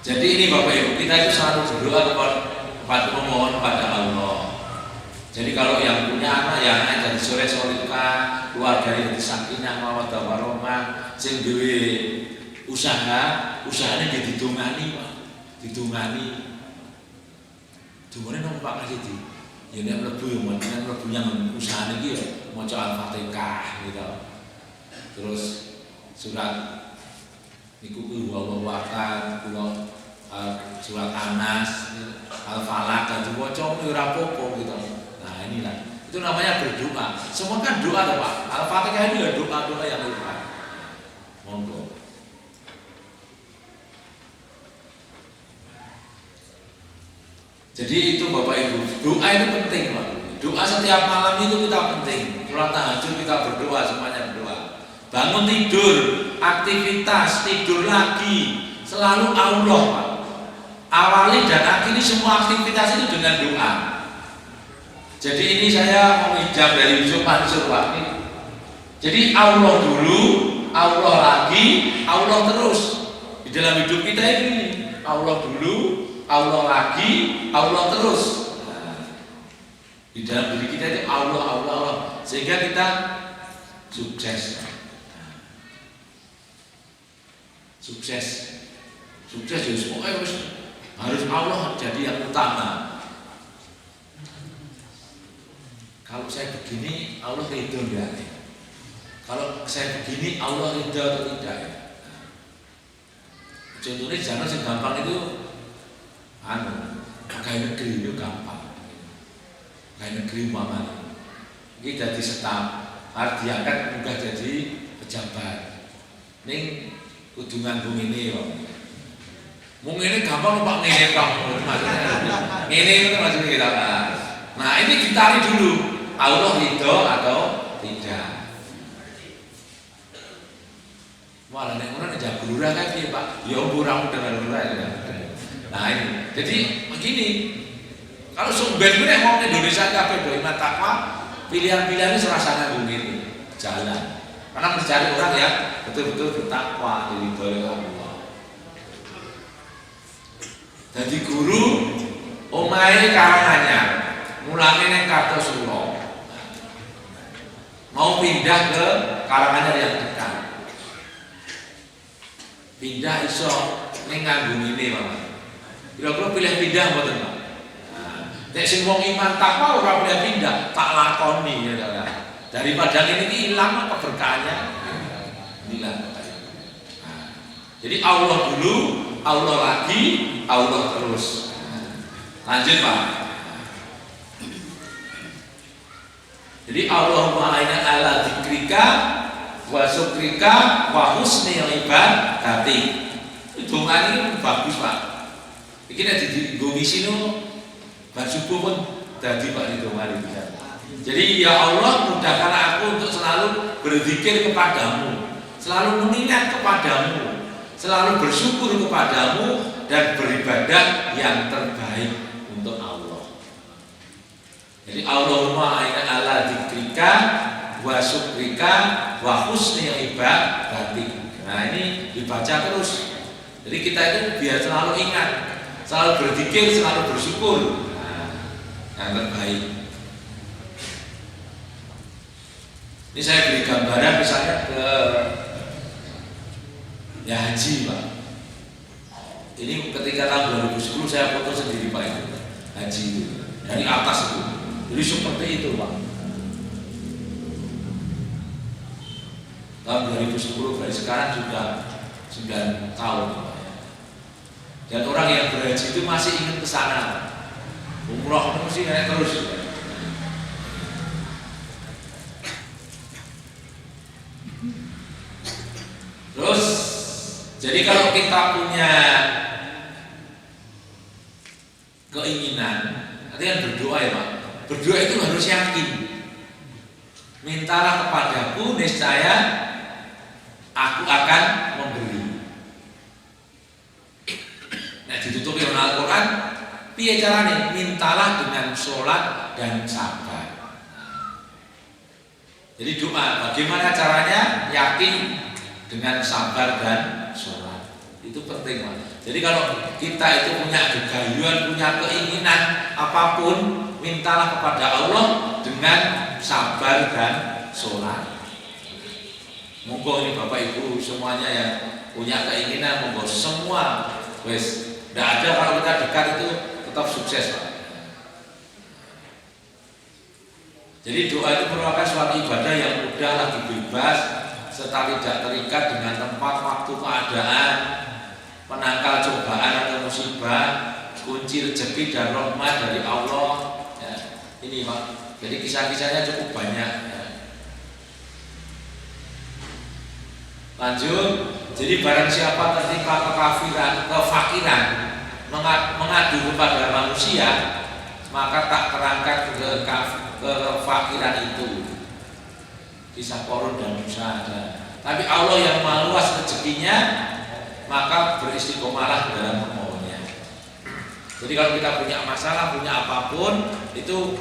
Jadi ini Bapak Ibu, kita itu selalu berdoa kepada memohon kepada Allah. Jadi kalau yang punya anak, ya anak jadi soleh solihah, keluarga yang sakinah mawaddah warahmah, sing duwe usahanya ditungani Pak, ditungani. Dungane nang Pak Kasih di. Ya nek mlebu ya mlebunya usahane iki ya maca Al-Fatihah gitu. Terus surat niku kuwi Allahu Akbar, surat Anas, Al-Falaq kan diwaca ora apa-apa gitu. Nah, inilah. Itu namanya berdoa. Semua kan doa tuh Pak. Al-Fatihah itu ya doa-doa yang hebat. Monggo. Jadi itu Bapak Ibu, doa itu penting Pak. Doa setiap malam itu kita penting. Sholat tahajud kita berdoa, semuanya berdoa. Bangun tidur, aktivitas, tidur lagi, selalu Allah Pak. Awali dan akhiri semua aktivitas itu dengan doa. Jadi ini saya menghijab dari Yusuf Mansur Pak. Jadi Allah dulu, Allah lagi, Allah terus. Di dalam hidup kita ini Allah dulu, Allah lagi, Allah terus. Di dalam diri kita itu Allah, Allah, Allah, sehingga kita sukses. Sukses ya pokoknya harus Allah jadi yang utama. Kalau saya begini Allah ridho enggak? Kalau saya begini Allah ridho atau tidak? Contohnya jangan segampang itu kayak negeri itu gampang. Kayak negeri umpamanya ini jadi staf harus diangkat mudah jadi pejabat. Ning kudu nganggung ini kok. Mung ini gampang Pak ngene kok. Ngene itu maksudnya kita. Nah, ini ditarik dulu. Allah ridho atau tidak. Malah nek ngono aja gurura kan piye Pak? Ya kurang dengan gurura ya. Nah, ini. Jadi begini. Kalau sumber nek wong Indonesia kabeh do iman takwa, pilihan-pilihannya serasa nganggung ini jalan. Karena mencari orang yang betul-betul bertakwa dari Allah. Jadi guru omahe Karanganyar, mulange ning Kartosuro. Mau pindah ke Karanganyar yang dekat. Pindah iso ning nganggung ini, Pak. Kira-kira pilih pindah mboten, Pak? Nek sing wong iman takwa ora pindah, tak lakoni ya ta. Daripada ini hilang keberkahannya. Hilang. Jadi Allah dulu, Allah lagi, Allah terus. Lanjut Pak. Jadi Allahumma inna ala dzikrika wa syukrika wa husni ibadatik. Itu ini bagus Pak. Iki nek digongisi no bar subuh pun dadi Pak itu mari bisa. Jadi ya Allah mudahkan aku untuk selalu berzikir kepadamu, selalu mengingat kepadamu, selalu bersyukur kepadamu dan beribadah yang terbaik untuk Allah. Jadi Allahumma inna ala dzikrika wa syukrika wa husni ibadatik. Nah ini dibaca terus. Jadi kita itu biar selalu ingat, selalu berzikir, selalu bersyukur. Yang terbaik. Ini saya beri gambaran misalnya ke ya haji Pak. Ini ketika tahun 2010 saya foto sendiri Pak itu haji itu dari atas itu. Jadi seperti itu Pak. Tahun 2010 dari sekarang sudah 9 tahun Pak. Dan orang yang berhaji itu masih ingin ke sana. Umroh itu mesti naik terus. Terus, jadi kalau kita punya keinginan, nanti kan berdoa ya Pak. Berdoa itu harus yakin. Mintalah kepadaku, niscaya aku akan memberi. Nah ditutupi oleh Al-Quran. Piye carane? Mintalah dengan sholat dan sabar. Jadi doa, bagaimana caranya? Yakin dengan sabar dan sholat. Itu penting Pak. Jadi kalau kita itu punya kegayuhan, punya keinginan apapun, mintalah kepada Allah dengan sabar dan sholat. Monggo ini Bapak Ibu semuanya yang punya keinginan, monggo semua wes. Tidak ada kalau kita dekat itu tetap sukses Pak. Jadi doa itu merupakan suatu ibadah yang mudah, lagi bebas, serta tidak terikat dengan tempat, waktu, keadaan, penangkal cobaan atau musibah, kunci rezeki dan rahmat dari Allah. Ya, ini Pak. Jadi kisah-kisahnya cukup banyak. Ya. Lanjut. Jadi barang siapa tertimpa kefakiran, mengadu kepada manusia, maka tak terangkat kefakiran itu. Kisah Korun dan Musa ada. Tapi Allah yang maha luas rezekinya, maka beristiqomalah dalam memohonnya. Jadi kalau kita punya masalah, punya apapun, itu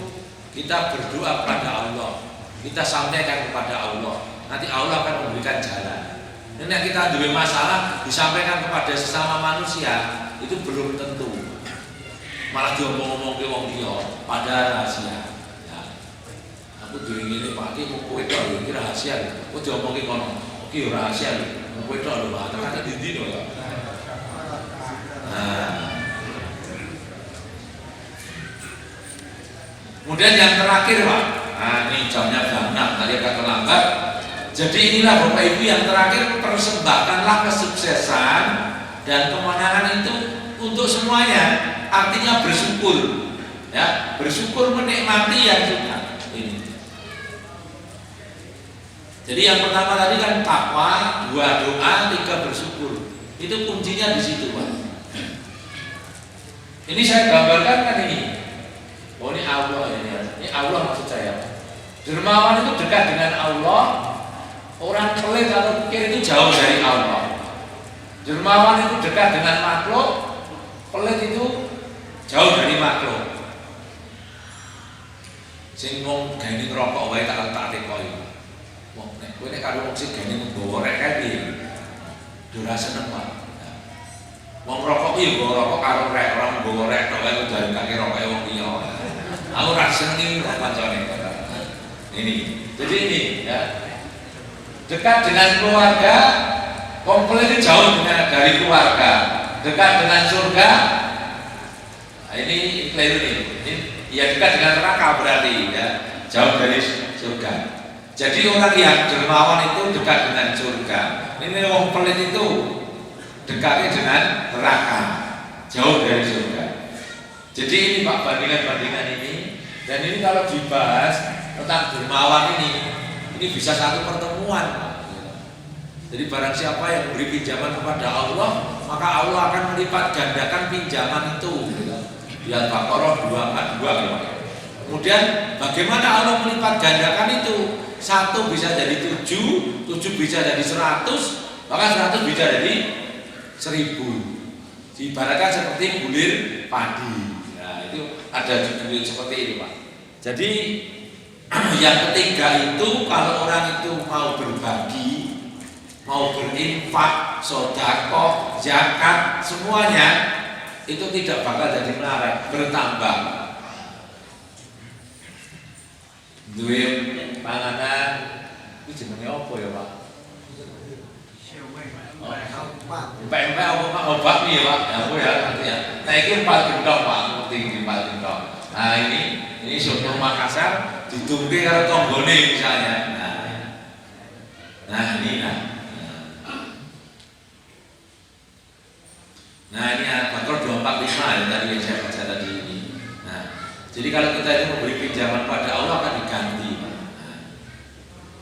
kita berdoa kepada Allah, kita sampaikan kepada Allah. Nanti Allah akan memberikan jalan. Nek kita ada masalah disampaikan kepada sesama manusia itu belum tentu. Malah diomong-omong ke wong liya pada rahasia. Ya. Aku dhewe ngene Pak iki kowe tok iki rahasia. Kok diomongke kono. Iki rahasia lho. Kowe tok lho Pak. Tekan ndi lho ya. Nah. Kemudian yang terakhir Pak. Nah, ini jamnya jam 6 tadi agak terlambat. Jadi inilah Bapak Ibu yang terakhir, persembahkanlah kesuksesan dan kemenangan itu untuk semuanya. Artinya bersyukur, ya, bersyukur menikmati yang sudah ini. Jadi yang pertama tadi kan takwa, 2 doa, 3 bersyukur. Itu kuncinya di situ Pak. Ini saya gambarkan kan ini. Oh ini Allah ini Allah maksud saya. Dermawan itu dekat dengan Allah. Orang pelit atau pikir itu jauh dari Allah. Dermawan itu dekat dengan makhluk, pelit itu jauh dari makhluk. Sing ngomong gani ngerokok wae tak tekoki. Wong nek kowe nek karo wong sing gani nggawa rek kae piye? Ora seneng Pak. Wong ngerokok iki nggawa rokok karo rek, ora nggawa rek tok wae jaringake rokoke wong liya. Aku ora seneng iki kok kancane. Ini. Jadi ini ya. Dekat dengan keluarga, komplit jauh dari keluarga. Dekat dengan surga, nah ini keliru nih. Ini ya dekat dengan neraka berarti ya, jauh dari surga. Jadi orang yang dermawan itu dekat dengan surga. Ini orang pelit itu dekatnya dengan neraka, jauh dari surga. Jadi ini Pak bandingan ini, dan ini kalau dibahas tentang dermawan ini bisa satu pertemuan. Jadi barang siapa yang beri pinjaman kepada Allah, maka Allah akan melipat gandakan pinjaman itu. Lihat Baqarah 242. Kemudian bagaimana Allah melipat gandakan itu? 1 bisa jadi 7, 7 bisa jadi 100, bahkan 100 bisa jadi 1000. Diibaratkan seperti bulir padi. Nah itu ada judul seperti ini Pak. Jadi yang ketiga itu kalau orang itu mau berbagi, mau berinfak, sedekah, zakat, semuanya itu tidak bakal jadi melarat, bertambah. Duwe panganan itu jenenge apa ya Pak? Empek-empek apa Pak? Obat nih ya Pak? Ya aku ya nanti ya. Nah ini 4 gendong Pak, tinggi 4 gendong. Nah ini soto Makassar didungke karo tanggane misalnya. Nah ini Nah ini Baqarah 245 ya tadi yang saya baca tadi ini. Nah, jadi kalau kita itu memberi pinjaman pada Allah akan diganti. Nah,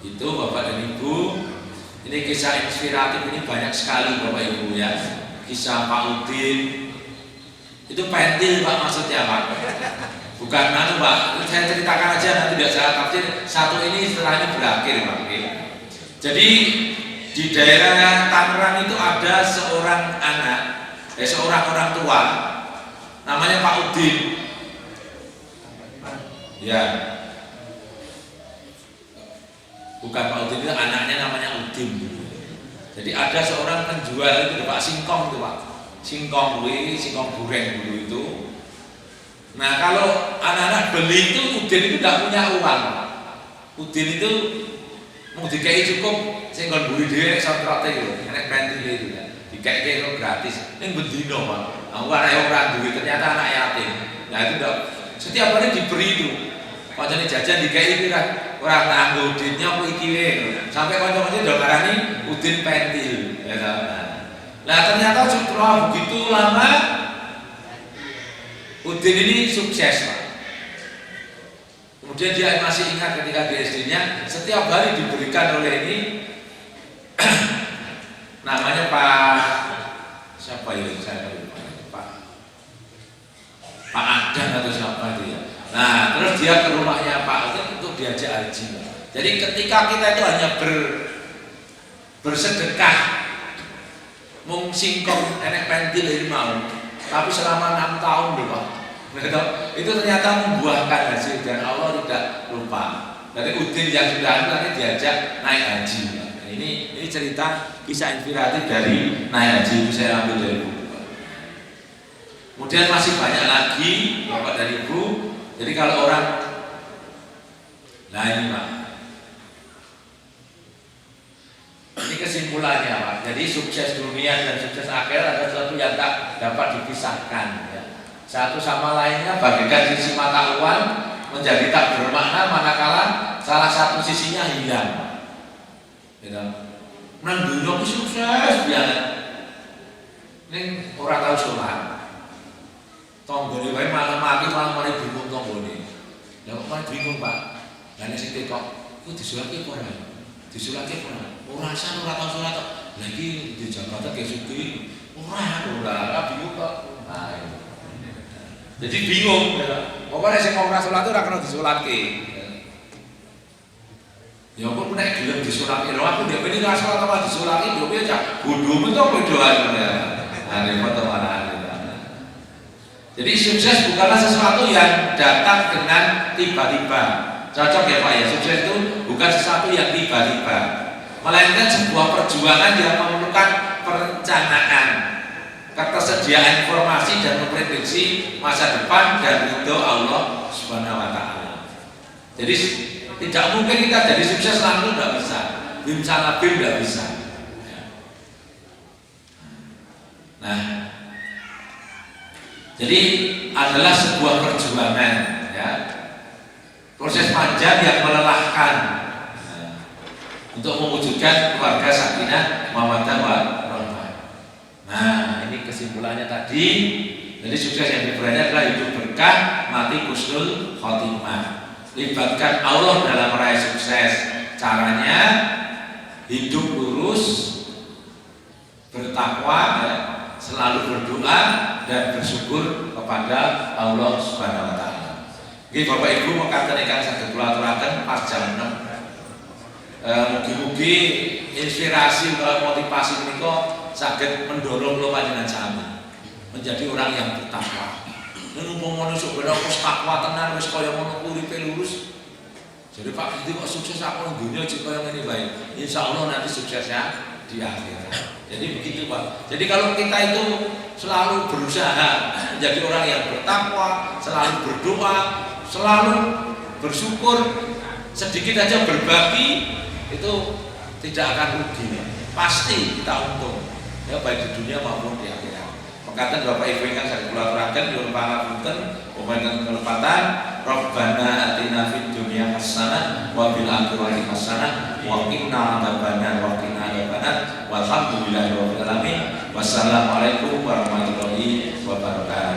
itu Bapak dan Ibu, ini kisah inspiratif ini banyak sekali Bapak Ibu ya. Kisah Pak Udin itu pentil Pak maksudnya Pak. Bukan anu Pak, saya ceritakan aja nanti tidak saya tafsir. Satu ini setelah ini berakhir Pak. Jadi di daerah Tangerang itu ada seorang anak, seorang orang tua, namanya Pak Udin. Ya, bukan Pak Udin, itu anaknya namanya Udin. Jadi ada seorang penjual itu Pak Singkong itu Pak, singkong goreng dulu itu. Nah kalau anak-anak beli itu Udin itu tidak punya uang. Udin itu mau dikai cukup, singkong buri dia sontrote itu, enak pentil itu ya. Dikek kok gratis, ini bendino Pak. Aku anak orang duit, ternyata anak yatim. Nah itu udah setiap hari diberi itu. Pancene jajan dikek iki ora tanggo duitnya apa iki wae. Sampai kanca-kanca udah ngarani Udin pentil. Ya nah ternyata setelah begitu lama Udin ini sukses Pak. Kemudian dia masih ingat ketika di SD-nya setiap hari diberikan oleh ini namanya Pak siapa itu saya lupa, Pak Adan atau siapa itu ya. Nah terus dia ke rumahnya Pak Adan untuk diajak haji. Jadi ketika kita itu hanya bersedekah mung singkong enek pentil ini mau, tapi selama 6 tahun loh Pak, itu ternyata membuahkan hasil dan Allah tidak lupa. Dari Udin yang sudah nanti diajak naik haji. Ini cerita kisah inspiratif dari naik haji, itu saya ambil dari buku. Kemudian masih banyak lagi Bapak dan Ibu. Jadi kalau orang, nah ini Pak, ini kesimpulannya Pak. Jadi sukses dunia dan sukses akhirat adalah sesuatu yang tak dapat dipisahkan. Ya. Satu sama lainnya bagaikan sisi mata uang menjadi tak bermakna manakala salah satu sisinya hilang. Gitu. Mendunia itu sukses banget. Ini orang tahu sholat. Tonggone wae malah mati malah mari bingung tonggone. Lah kok mari bingung Pak? Lah nek sing tekok, ku disulake apa ora? Disulake apa ora? Ora san ora tau salat tok. Lah iki di Jakarta ge sugih. Ora bingung kok. Nah, jadi bingung ya. Pokoke sing ora salat ora kena disulake. Ya kok nek gelem disulake lho aku dhewe iki ora salat apa disulake yo piye cak bodho mentok bedoan ya. Nah, repot teman-teman. Jadi sukses bukanlah sesuatu yang datang dengan tiba-tiba. Cocok ya Pak ya, sukses itu bukan sesuatu yang tiba-tiba, melainkan sebuah perjuangan yang memerlukan perencanaan, ketersediaan informasi dan memprediksi masa depan dan ridho Allah Subhanahu wa taala. Jadi tidak mungkin kita jadi sukses langsung, tidak bisa. Bim salah bim tidak bisa. Nah, jadi adalah sebuah perjuangan, ya, proses panjang yang melelahkan untuk mewujudkan keluarga sakinah, mawaddah, warahmah. Nah, ini kesimpulannya tadi. Jadi sukses yang diperoleh adalah hidup berkah, mati husnul khotimah. Libatkan Allah dalam meraih sukses. Caranya hidup lurus, bertakwa, ya, selalu berdoa dan bersyukur kepada Allah Subhanahu wa taala. Nggih Bapak Ibu mekaten ingkang saged kula aturaken pas jam 6. Mugi-mugi inspirasi utawa motivasi menika saged mendorong kula panjenengan sami menjadi orang yang bertakwa. Nek umpama nusuk ben wis takwa tenan wis kaya ngono uripe lurus. Jadi Pak Kiti kok sukses aku dunia jika yang ini baik. Insyaallah nanti suksesnya di akhirat. Jadi begitu Pak. Jadi kalau kita itu selalu berusaha menjadi orang yang bertakwa, selalu berdoa, selalu bersyukur, sedikit aja berbagi, itu tidak akan rugi. Pasti kita untung. Ya baik di dunia maupun di akhirat. Mekaten Bapak Ibu ingkang saged kula aturaken nyuwun pangapunten umawi kelepatan Rabbana atina fid dunya hasanah wa fil akhirati hasanah wa qina adzabannar wa qina adzabannar walhamdulillahi rabbil alamin. Wassalamualaikum warahmatullahi wabarakatuh.